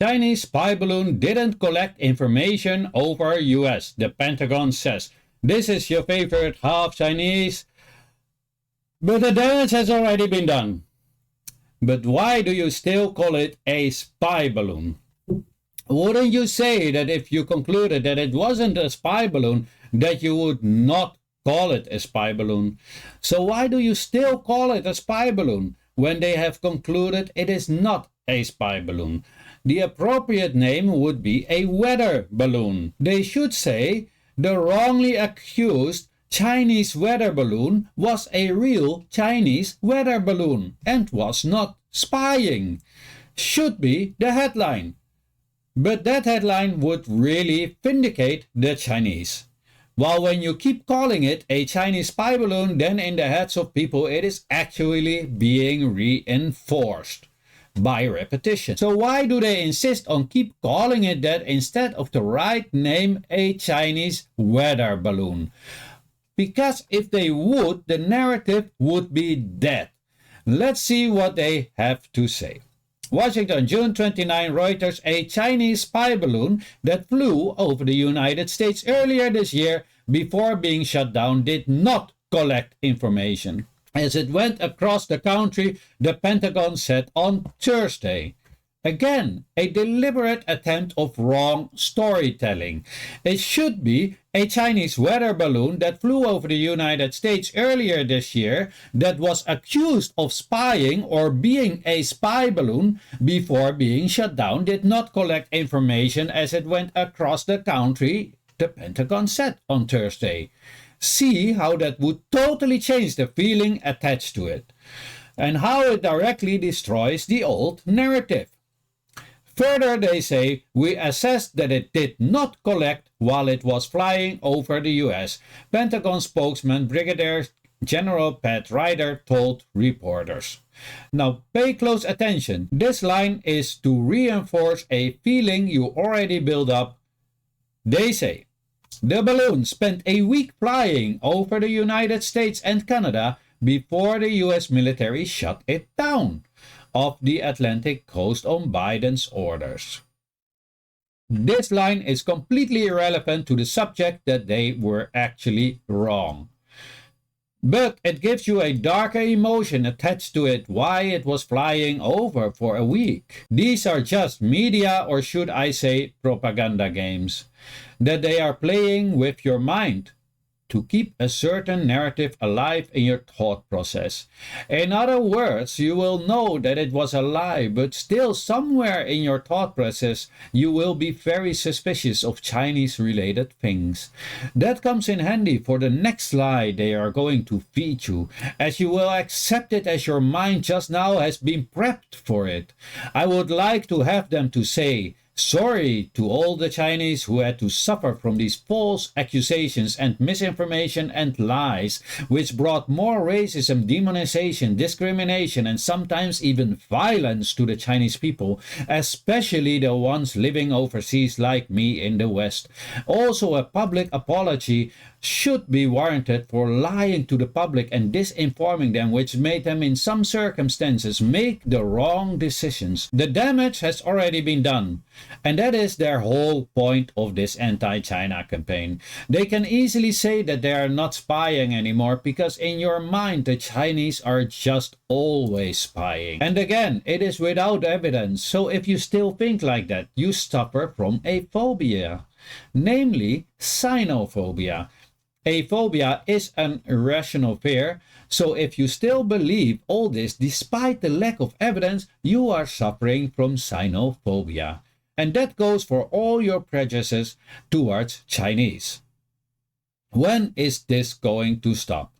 Chinese spy balloon didn't collect information over US, the Pentagon says. This is your favorite half Chinese, but the damage has already been done. But why do you still call it a spy balloon? Wouldn't you say that if you concluded that it wasn't a spy balloon, that you would not call it a spy balloon? So why do you still call it a spy balloon when they have concluded it is not a spy balloon? The appropriate name would be a weather balloon. They should say the wrongly accused Chinese weather balloon was a real Chinese weather balloon and was not spying. Should be the headline. But that headline would really vindicate the Chinese. While when you keep calling it a Chinese spy balloon, then in the heads of people it is actually being reinforced by repetition. So why do they insist on keep calling it that instead of the right name, a Chinese weather balloon? Because if they would, the narrative would be dead. Let's see what they have to say. Washington, June 29, Reuters, a Chinese spy balloon that flew over the United States earlier this year before being shut down did not collect information. As it went across the country, the Pentagon said on Thursday. Again, a deliberate attempt of wrong storytelling. It should be a Chinese weather balloon that flew over the United States earlier this year that was accused of spying or being a spy balloon before being shut down did not collect information as it went across the country, the Pentagon said on Thursday. See how that would totally change the feeling attached to it and how it directly destroys the old narrative. Further, they say, we assessed that it did not collect while it was flying over the US. Pentagon spokesman Brigadier General Pat Ryder told reporters. Now pay close attention. This line is to reinforce a feeling you already built up. They say, the balloon spent a week flying over the United States and Canada before the US military shut it down off the Atlantic coast on Biden's orders. This line is completely irrelevant to the subject that they were actually wrong. But it gives you a darker emotion attached to it why it was flying over for a week. These are just media, or should I say propaganda games, that they are playing with your mind to keep a certain narrative alive in your thought process. In other words, you will know that it was a lie, but still somewhere in your thought process you will be very suspicious of Chinese-related things. That comes in handy for the next lie they are going to feed you, as you will accept it as your mind just now has been prepped for it. I would like to have them to say, sorry to all the Chinese who had to suffer from these false accusations and misinformation and lies, which brought more racism, demonization, discrimination, and sometimes even violence to the Chinese people, especially the ones living overseas like me in the West. Also, a public apology should be warranted for lying to the public and disinforming them, which made them in some circumstances make the wrong decisions. The damage has already been done, and that is their whole point of this anti-China campaign. They can easily say that they are not spying anymore because in your mind the Chinese are just always spying. And again, it is without evidence, so if you still think like that, you suffer from a phobia, namely Sinophobia. A phobia is an irrational fear, so if you still believe all this despite the lack of evidence, you are suffering from Sinophobia. And that goes for all your prejudices towards Chinese. When is this going to stop?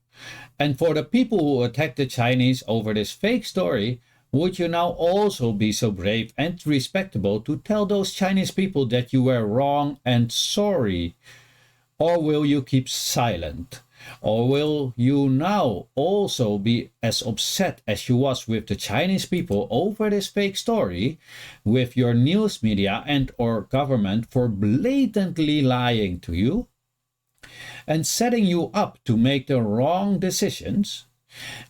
And for the people who attack the Chinese over this fake story, would you now also be so brave and respectable to tell those Chinese people that you were wrong and sorry? Or will you keep silent? Or will you now also be as upset as you was with the Chinese people over this fake story, with your news media and or government for blatantly lying to you and setting you up to make the wrong decisions?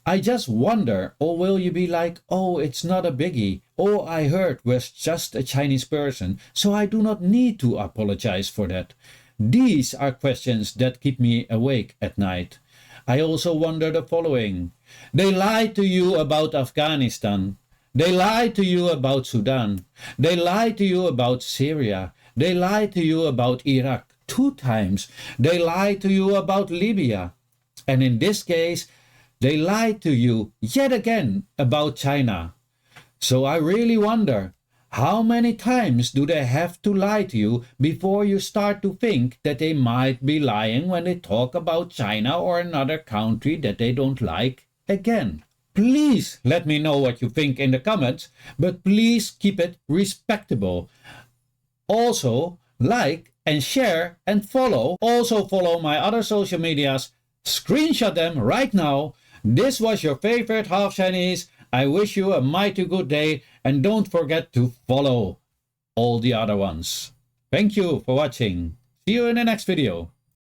I just wonder, or will you be like, oh, it's not a biggie, all I heard was just a Chinese person, so I do not need to apologize for that. These are questions that keep me awake at night. I also wonder the following. They lied to you about Afghanistan. They lied to you about Sudan. They lied to you about Syria. They lied to you about Iraq 2 times. They lied to you about Libya. And in this case, they lied to you yet again about China. So I really wonder, how many times do they have to lie to you before you start to think that they might be lying when they talk about China or another country that they don't like again? Please let me know what you think in the comments, but please keep it respectable. Also, like and share and follow. Also follow my other social medias. Screenshot them right now. This was your favorite half Chinese. I wish you a mighty good day and don't forget to follow all the other ones. Thank you for watching. See you in the next video.